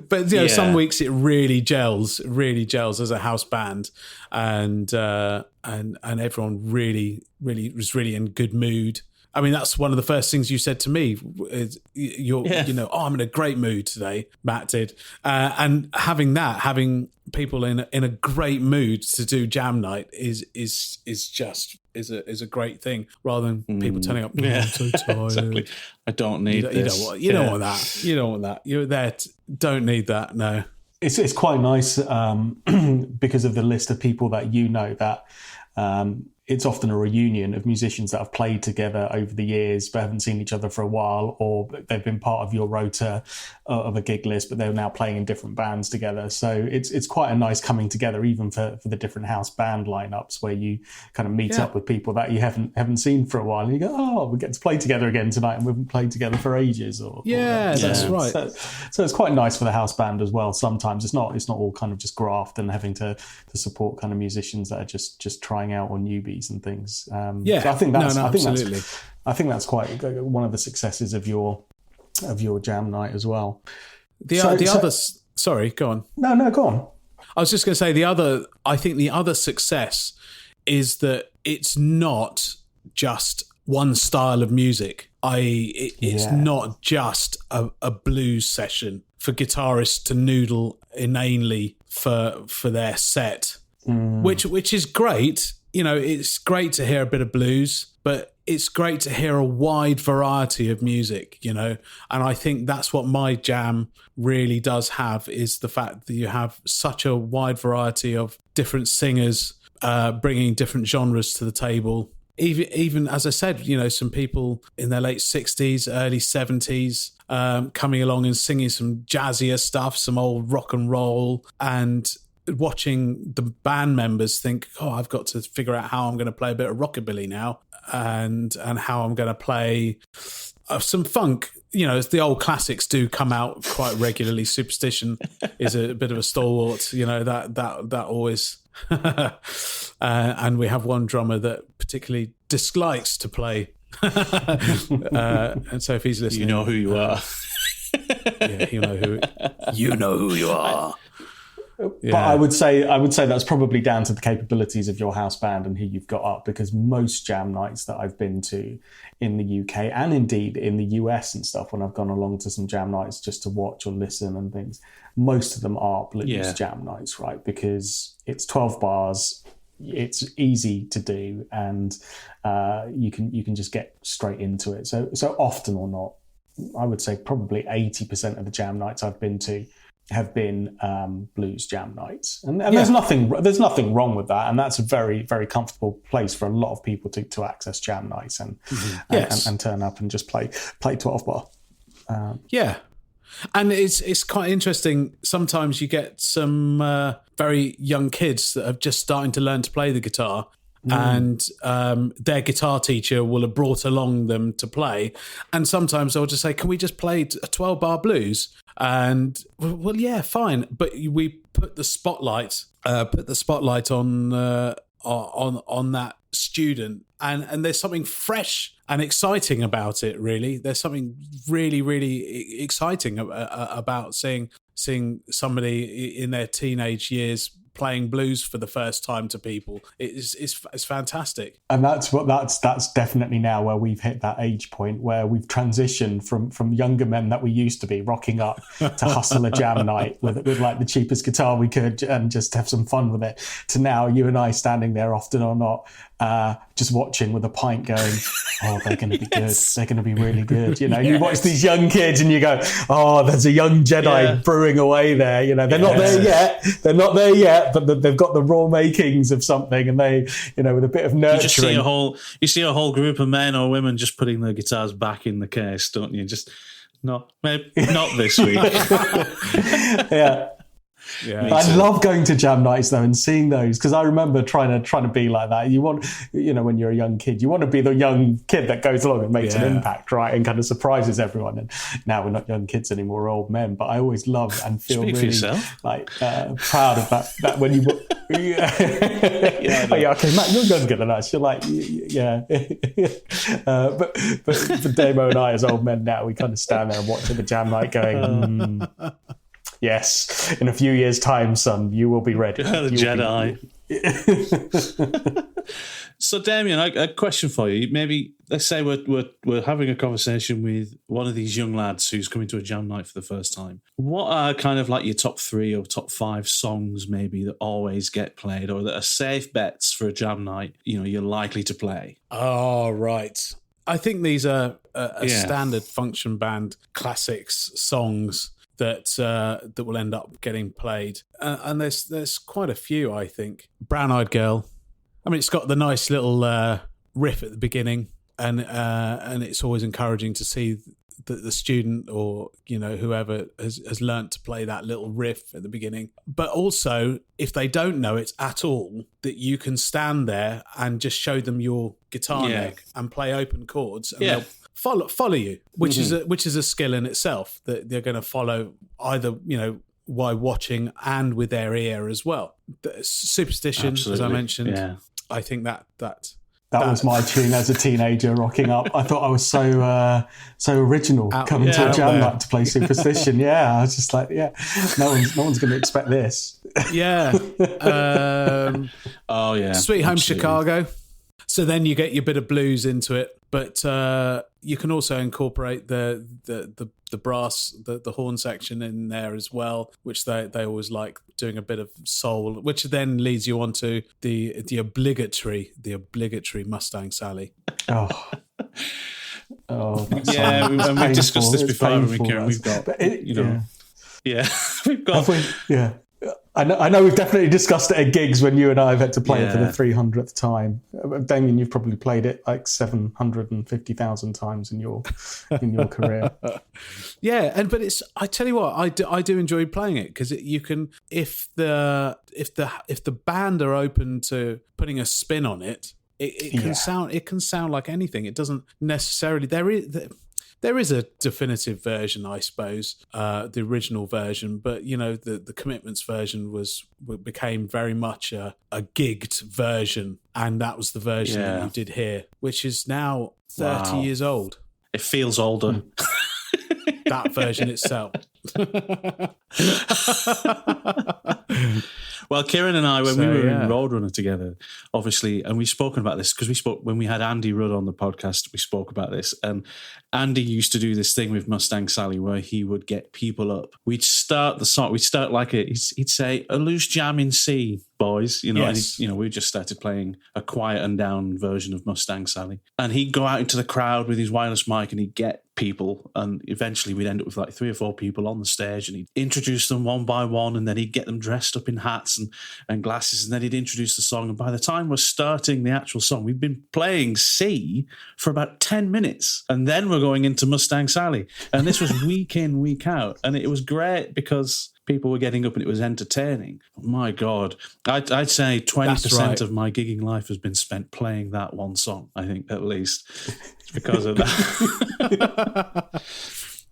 But some weeks it really gels as a house band, and everyone really was really in good mood. I mean, that's one of the first things you said to me is I'm in a great mood today. Matt did, and having people in a great mood to do jam night is a great thing, rather than people turning up. I'm so tired. Exactly. I don't need this. You don't want that. You don't want that. You're there. Don't need that. No. It's quite nice because of the list of people that that. It's often a reunion of musicians that have played together over the years but haven't seen each other for a while, or they've been part of your rota of a gig list, but they're now playing in different bands together. So it's quite a nice coming together, even for the different house band lineups, where you kind of meet up with people that you haven't seen for a while, and you go, oh, we get to play together again tonight, and we haven't played together for ages. That's right. So it's quite nice for the house band as well. Sometimes it's not all kind of just graft and having to support kind of musicians that are just trying out or newbies and things. So I think that's quite one of the successes of your jam night as well. Sorry, go on. No, go on. I was just going to say the other success is that it's not just one style of music. It's not just a blues session for guitarists to noodle inanely for their set, which is great. It's great to hear a bit of blues, but it's great to hear a wide variety of music, and I think that's what my jam really does have, is the fact that you have such a wide variety of different singers bringing different genres to the table. Even as I said, some people in their late 60s, early 70s coming along and singing some jazzier stuff, some old rock and roll, and watching the band members think, oh, I've got to figure out how I'm going to play a bit of rockabilly now, and how I'm going to play some funk. The old classics do come out quite regularly. Superstition is a bit of a stalwart, that always. And we have one drummer that particularly dislikes to play. And so if he's listening, you know who you are. Yeah, you know who you are. But I would say that's probably down to the capabilities of your house band and who you've got up, because most jam nights that I've been to in the UK and indeed in the US and stuff, when I've gone along to some jam nights just to watch or listen and things, most of them are blues jam nights, right? Because it's 12 bars, it's easy to do, and you can just get straight into it. So often or not, I would say probably 80% of the jam nights I've been to have been blues jam nights, and there's nothing wrong with that, and that's a very, very comfortable place for a lot of people to access jam nights and turn up and just play 12 bar. And it's quite interesting. Sometimes you get some very young kids that are just starting to learn to play the guitar, and their guitar teacher will have brought along them to play, and sometimes they'll just say, can we just play a 12-bar blues? And well, yeah, fine, but we put the spotlight on that student, and there's something fresh and exciting about it. Really, there's something really, really exciting about seeing somebody in their teenage years playing blues for the first time to people. It's fantastic. And that's definitely now where we've hit that age point where we've transitioned from younger men that we used to be rocking up to hustle a jam night with like the cheapest guitar we could and just have some fun with it, to now you and I standing there often or not just watching with a pint going, oh, they're going to be good. They're going to be really good. You watch these young kids and you go, oh, there's a young Jedi brewing away there. They're not there yet. They're not there yet, but they've got the raw makings of something, and they, with a bit of nurturing. You see a whole group of men or women just putting their guitars back in the case, don't you? Just maybe not this week. Yeah. Yeah. I love going to jam nights though and seeing those, because I remember trying to be like that. You want, when you're a young kid, you want to be the young kid that goes along and makes an impact, right, and kind of surprises everyone. And now we're not young kids anymore, we're old men. But I always love and feel really like proud of that when you. Okay, Matt, you're younger than us. You're like, but for Damo and I, as old men now, we kind of stand there and watch the jam night, going, yes, in a few years' time, son, you will be ready. The Jedi. So, Damian, a question for you. Maybe let's say we're having a conversation with one of these young lads who's coming to a jam night for the first time. What are kind of like your top 3 or top 5 songs maybe that always get played, or that are safe bets for a jam night? You're likely to play. Oh, right. I think these are standard function band classics songs that will end up getting played, and there's quite a few. I think Brown Eyed Girl. I mean, it's got the nice little riff at the beginning, and it's always encouraging to see that the student or whoever has learnt to play that little riff at the beginning. But also, if they don't know it at all, that you can stand there and just show them your guitar neck and play open chords, and they'll follow you, which is a skill in itself, that they're going to follow either while watching and with their ear as well. Superstition, as I mentioned. Yeah. I think that was my tune as a teenager, rocking up. I thought I was so original coming to a jam night to play Superstition. I was just like, no one's going to expect this. Yeah. Sweet Home Chicago. So then you get your bit of blues into it, but you can also incorporate the brass, the horn section in there as well, which they always like doing a bit of soul, which then leads you on to the obligatory Mustang Sally. We've discussed this before, haven't we, Kiran? We've got, we've got. I know we've definitely discussed it at gigs when you and I have had to play it for the 300th time. Damian, you've probably played it like 750,000 times in your career. But I tell you what, I do enjoy playing it, because you can, if the band are open to putting a spin on it, it can sound like anything. It doesn't necessarily. There is a definitive version, I suppose, the original version, but the Commitments version became very much a gigged version, and that was the version that you did here, which is now 30 years old. It feels older. That version itself. Well, Kiran and I, when we were in Roadrunner together, obviously, and we've spoken about this because we spoke when we had Andy Rudd on the podcast, we spoke about this. And Andy used to do this thing with Mustang Sally where he would get people up. We'd start the song, he'd say, a loose jam in C, boys, and we just started playing a quiet and down version of Mustang Sally. And he'd go out into the crowd with his wireless mic and he'd get people, and eventually we'd end up with like 3 or 4 people on the stage, and he'd introduce them one by one, and then he'd get them dressed up in hats and glasses, and then he'd introduce the song. And by the time we're starting the actual song, we've been playing C for about 10 minutes, and then we're going into Mustang Sally. And this was week in, week out, and it was great because people were getting up and it was entertaining. My God. I'd say 20% of my gigging life has been spent playing that one song, I think, at least. It's because of that.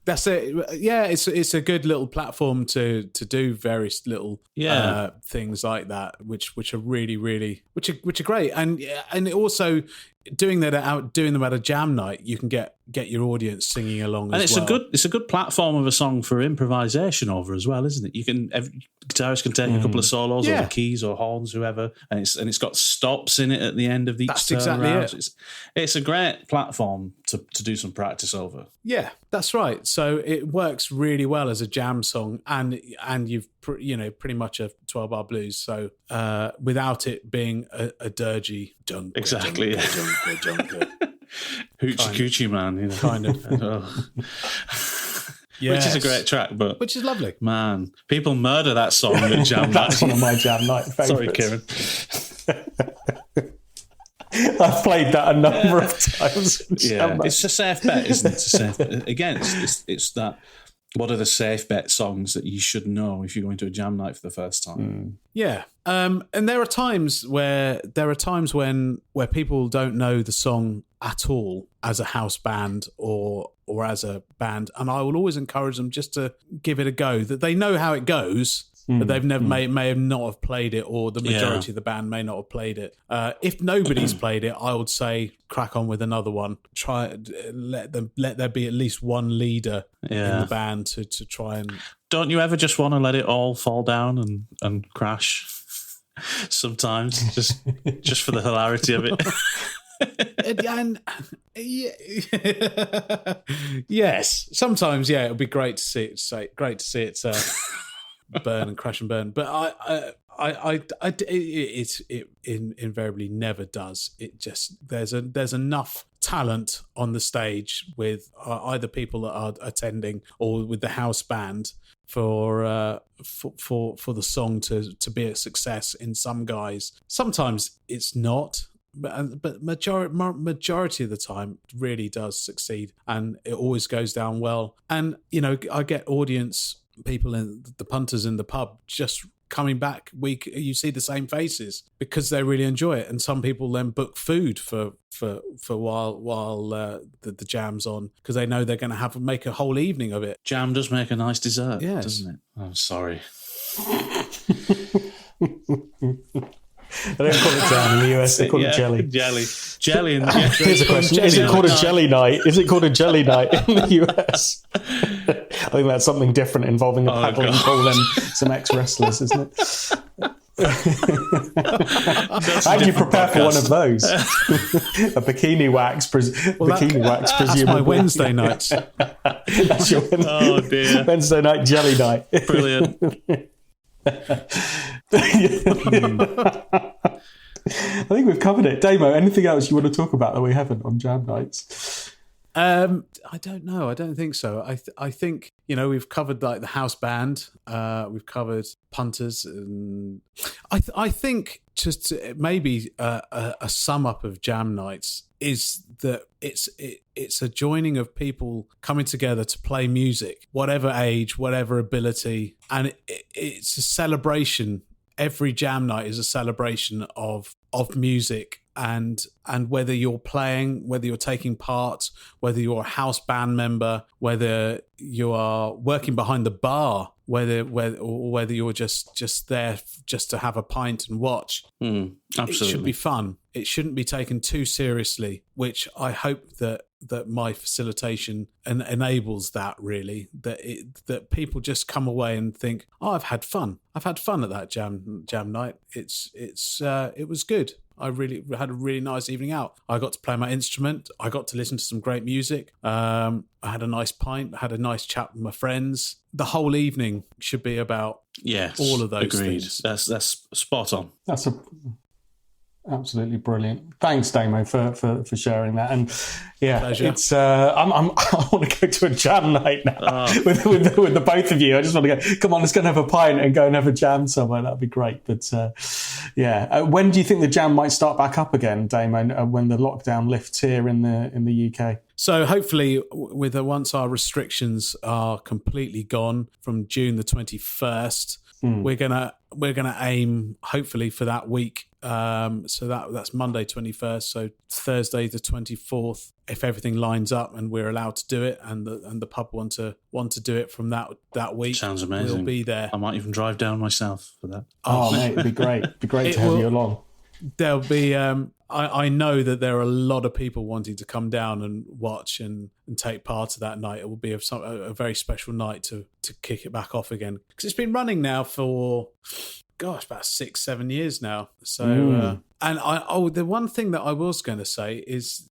That's it. Yeah, it's a good little platform to do various little things like that, which are really, really, which are great. And also doing them at a jam night, you can get your audience singing along, and it's a good platform of a song for improvisation over as well, isn't it? Guitarist can take a couple of solos or the keys or horns, whoever, and it's got stops in it at the end of each. That's exactly it. It's a great platform to do some practice over. Yeah, that's right. So it works really well as a jam song, and you've pretty much a 12-bar blues. So without it being a dirgy dunk, exactly, hoochie coochie man, kind of. Yes. Which is a great track, but which is lovely. Man, people murder that song at jam night. That's one of my jam night favourites. Sorry, Kiran. I've played that a number of times. It's a safe bet, isn't it? It's a safe bet. Again, it's that what are the safe bet songs that you should know if you're going to a jam night for the first time? Yeah. And there are times where where people don't know the song at all as a house band or as a band, and I will always encourage them just to give it a go. That they know how it goes, but they've never may have not have played it, or the majority of the band may not have played it. If nobody's played it, I would say crack on with another one. Try let there be at least one leader in the band to try and. Don't you ever just want to let it all fall down and crash? Sometimes, just for the hilarity of it. Yes, sometimes it would be great to see it burn and crash and burn, but it invariably never does. It just there's enough talent on the stage with either people that are attending or with the house band for the song to be a success in some guys. Sometimes it's not. But majority of the time it really does succeed, and it always goes down well. And I get audience people in the punters in the pub just coming back week. You see the same faces because they really enjoy it, and some people then book food for while the jam's on because they know they're going to make a whole evening of it. Jam does make a nice dessert, doesn't it? I'm sorry. They don't call it jam in the US, they call it jelly. Jelly. Here's a question. Is it called a jelly night? Is it called a jelly night in the US? I think that's something different involving a paddling pool and some ex-wrestlers, isn't it? How do you prepare for one of those? A bikini wax, presumably. That's my Wednesday nights. That's your dear. Wednesday night jelly night. Brilliant. I think we've covered it. Damo, anything else you want to talk about that we haven't on jam nights? I don't know. I don't think so. I think we've covered like the house band. We've covered punters, and I think just maybe a sum up of jam nights is that it's a joining of people coming together to play music, whatever age, whatever ability, and it's a celebration. Every jam night is a celebration of music, and whether you're playing, whether you're taking part, whether you're a house band member, whether you are working behind the bar, whether you're just there just to have a pint and watch. Absolutely. It should be fun. It shouldn't be taken too seriously, which I hope that my facilitation enables that, really, that people just come away and think, oh, I've had fun at that jam night. It was good. I really had a really nice evening out. I got to play my instrument. I got to listen to some great music. I had a nice pint. I had a nice chat with my friends. The whole evening should be about all of those things. That's spot on. That's absolutely brilliant. Thanks, Damo, for sharing that. And pleasure. It's I want to go to a jam night now with the both of you. I just want to go. Come on, let's go and have a pint and go and have a jam somewhere. That'd be great. But when do you think the jam might start back up again, Damo? When the lockdown lifts here in the UK? So hopefully, once our restrictions are completely gone from June the 21st, we're gonna aim hopefully for that week. So that's Monday 21st. So Thursday the 24th, if everything lines up and we're allowed to do it, and the pub want to do it from that week. Sounds amazing. We'll be there. I might even drive down myself for that. Oh mate, it'd be great. It'd be great to have you along. There'll be. I know that there are a lot of people wanting to come down and watch and take part of that night. It will be a very special night to kick it back off again, because it's been running now for about 6-7 years now. So the one thing that I was going to say is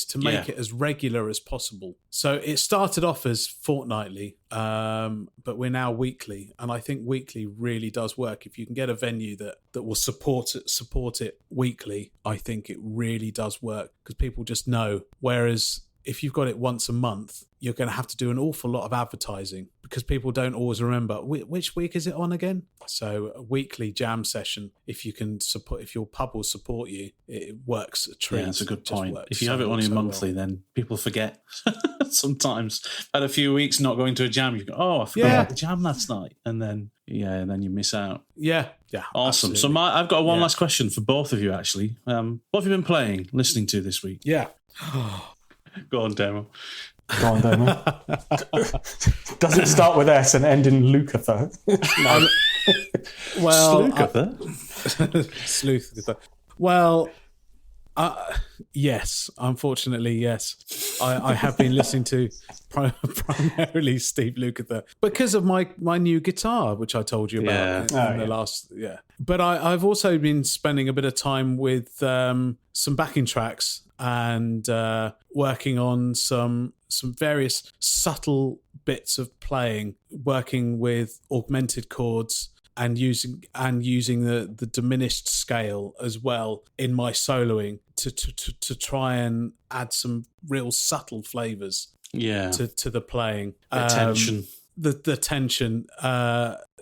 to make it as regular as possible. So it started off as fortnightly, but we're now weekly, and I think weekly really does work. If you can get a venue that will support it weekly, I think it really does work, because people just know. Whereas if you've got it once a month, you're going to have to do an awful lot of advertising, because people don't always remember which week is it on again. So a weekly jam session, if your pub will support you, it works a treat. Yeah, that's a good point. If you have it only monthly, then people forget. Sometimes had a few weeks not going to a jam, you go, oh, I forgot about the jam last night, and then you miss out. Yeah, awesome. absolutely. So I've got one last question for both of you. Actually, what have you been playing, listening to this week? Yeah, go on, Damo. Go on, Damo. Does it start with S and end in Lukather? No. Well, Sleuth. Well, yes. Unfortunately, yes. I have been listening to primarily Steve Lukather because of my new guitar, which I told you about in the last. Yeah, but I've also been spending a bit of time with some backing tracks and working on some various subtle bits of playing, working with augmented chords and using the diminished scale as well in my soloing to try and add some real subtle flavors to the playing. Tension. The tension.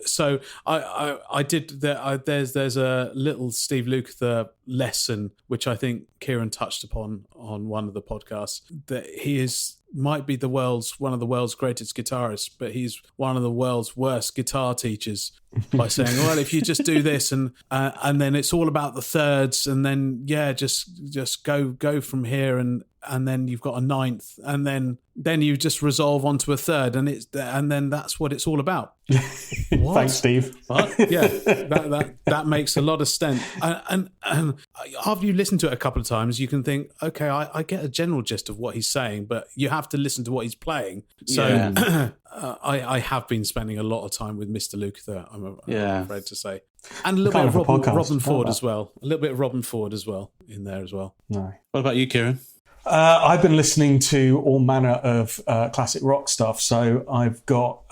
So I did. There's a little Steve Lukather lesson which I think Kiran touched upon on one of the podcasts, that he might be one of the world's greatest guitarists, but he's one of the world's worst guitar teachers by saying, well, if you just do this and then it's all about the thirds, and then just go from here, and then you've got a ninth, and then you just resolve onto a third, and then that's what it's all about. What? Thanks, Steve. What? Yeah, that makes a lot of sense. And after you listen to it a couple of times, you can think, okay, I get a general gist of what he's saying, but you have to listen to what he's playing. So I have been spending a lot of time with Mr. Lukather, I'm afraid to say. And a little bit of Robin Ford as well. A little bit of Robin Ford as well in there as well. No. What about you, Kiran? I've been listening to all manner of classic rock stuff. So I've got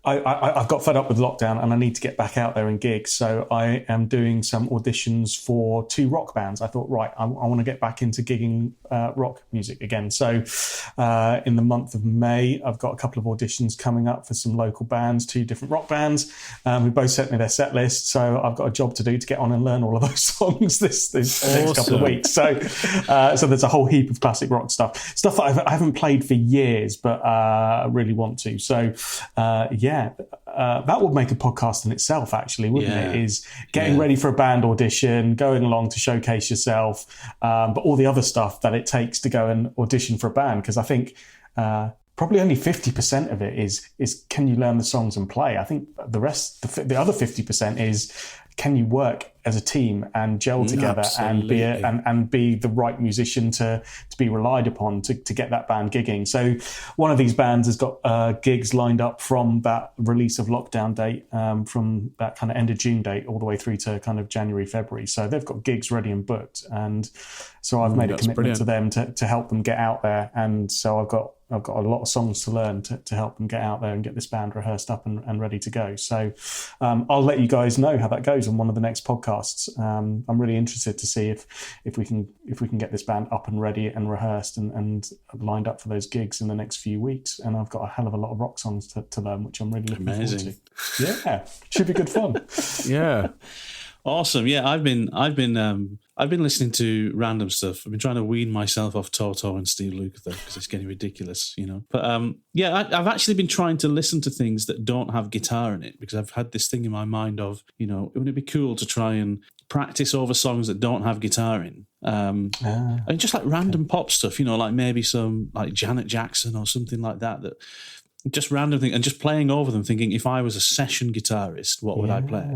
I've got fed up with lockdown and I need to get back out there and gig. So I am doing some auditions for 2 rock bands. I thought, right, I want to get back into gigging rock music again. So in the month of May, I've got a couple of auditions coming up for some local bands, 2 different rock bands who both sent me their set list. So I've got a job to do to get on and learn all of those songs this next couple of weeks. So there's a whole heap of classic rock stuff that I haven't played for years, but I really want to. So that would make a podcast in itself, actually, wouldn't it? Is getting ready for a band audition, going along to showcase yourself, but all the other stuff that it takes to go and audition for a band. Because I think probably only 50% of it is can you learn the songs and play. I think the other 50% is can you work as a team and gel together and be the right musician to be relied upon to get that band gigging. So one of these bands has got gigs lined up from that release of lockdown date, from that kind of end of June date all the way through to kind of January, February. So they've got gigs ready and booked. And so I've made a commitment to them to help them get out there. And so I've got a lot of songs to learn to help them get out there and get this band rehearsed up and ready to go. So I'll let you guys know how that goes on one of the next podcasts. I'm really interested to see if we can get this band up and ready and rehearsed and lined up for those gigs in the next few weeks. And I've got a hell of a lot of rock songs to learn, which I'm really looking forward to. Yeah, should be good fun. Yeah. Awesome. Yeah, I've been listening to random stuff. I've been trying to wean myself off Toto and Steve Lukather because it's getting ridiculous, But I've actually been trying to listen to things that don't have guitar in it because I've had this thing in my mind of, wouldn't it be cool to try and practice over songs that don't have guitar in? And just like random pop stuff, like maybe some like Janet Jackson or something like that. Just random thing, and just playing over them, thinking if I was a session guitarist, what would I play?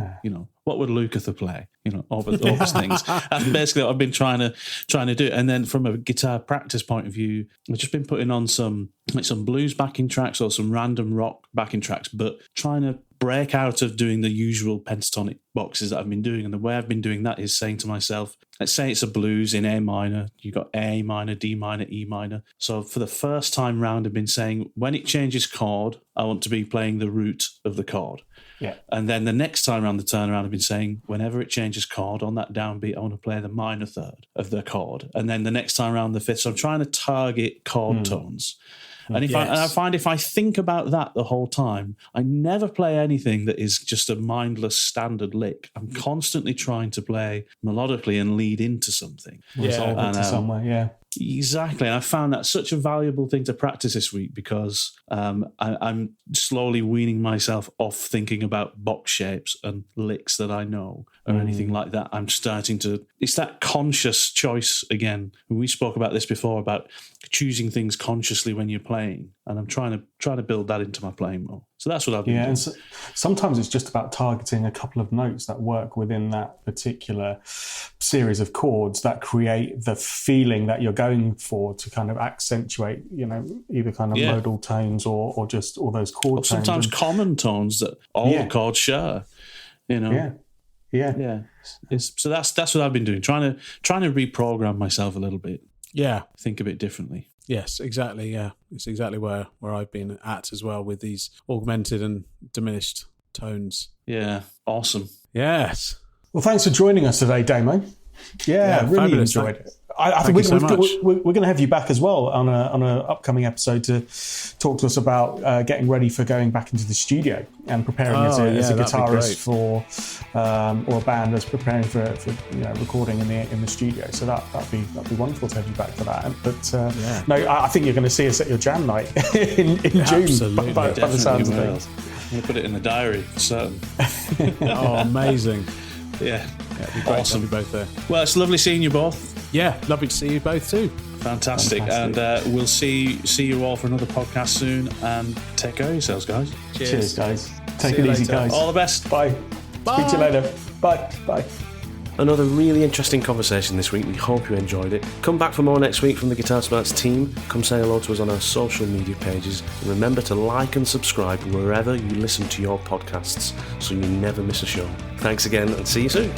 What would Lukather play? Over things. That's basically what I've been trying to do. And then from a guitar practice point of view, I've just been putting on some blues backing tracks or some random rock backing tracks, but trying to break out of doing the usual pentatonic boxes that I've been doing. And the way I've been doing that is saying to myself, let's say it's a blues in A minor. You've got A minor, D minor, E minor. So for the first time round, I've been saying, when it changes chord, I want to be playing the root of the chord. Yeah. And then the next time around the turnaround, I've been saying, whenever it changes chord on that downbeat, I want to play the minor third of the chord. And then the next time around the fifth. So I'm trying to target chord tones. And I find if I think about that the whole time, I never play anything that is just a mindless standard lick. I'm constantly trying to play melodically and lead into something. Somewhere, yeah. Exactly. And I found that such a valuable thing to practice this week because I'm slowly weaning myself off thinking about box shapes and licks that I know or anything like that. I'm starting to, it's that conscious choice again. We spoke about this before about choosing things consciously when you're playing. And I'm trying to build that into my playing more. So that's what I've been doing. And so, sometimes it's just about targeting a couple of notes that work within that particular series of chords that create the feeling that you're going for to kind of accentuate, either kind of modal tones or just all those chord tones. Sometimes common tones that all the chords share, Yeah. So that's what I've been doing, trying to reprogram myself a little bit. Yeah. Think a bit differently. Yes, exactly. Yeah, it's exactly where I've been at as well with these augmented and diminished tones. Yeah, awesome. Yes. Well, thanks for joining us today, Damo. Yeah, really fabulous. enjoyed it. I think so much. we're going to have you back as well on an upcoming episode to talk to us about getting ready for going back into the studio and preparing as a guitarist for or a band that's preparing for recording in the studio. So that'd be wonderful to have you back for that. But no, I think you're going to see us at your jam night in June. By the sounds of things. I'm going to put it in the diary. Certain. Oh, amazing. Yeah, it'd be great. Awesome. To be both there. Well, it's lovely seeing you both. Yeah, lovely to see you both too. Fantastic. And we'll see you all for another podcast soon. And take care of yourselves, guys. Cheers guys. Take it easy, guys. All the best. Bye. Speak to you later. Bye. Another really interesting conversation this week. We hope you enjoyed it. Come back for more next week from the Guitar Smarts team. Come say hello to us on our social media pages. And remember to like and subscribe wherever you listen to your podcasts so you never miss a show. Thanks again and see you soon.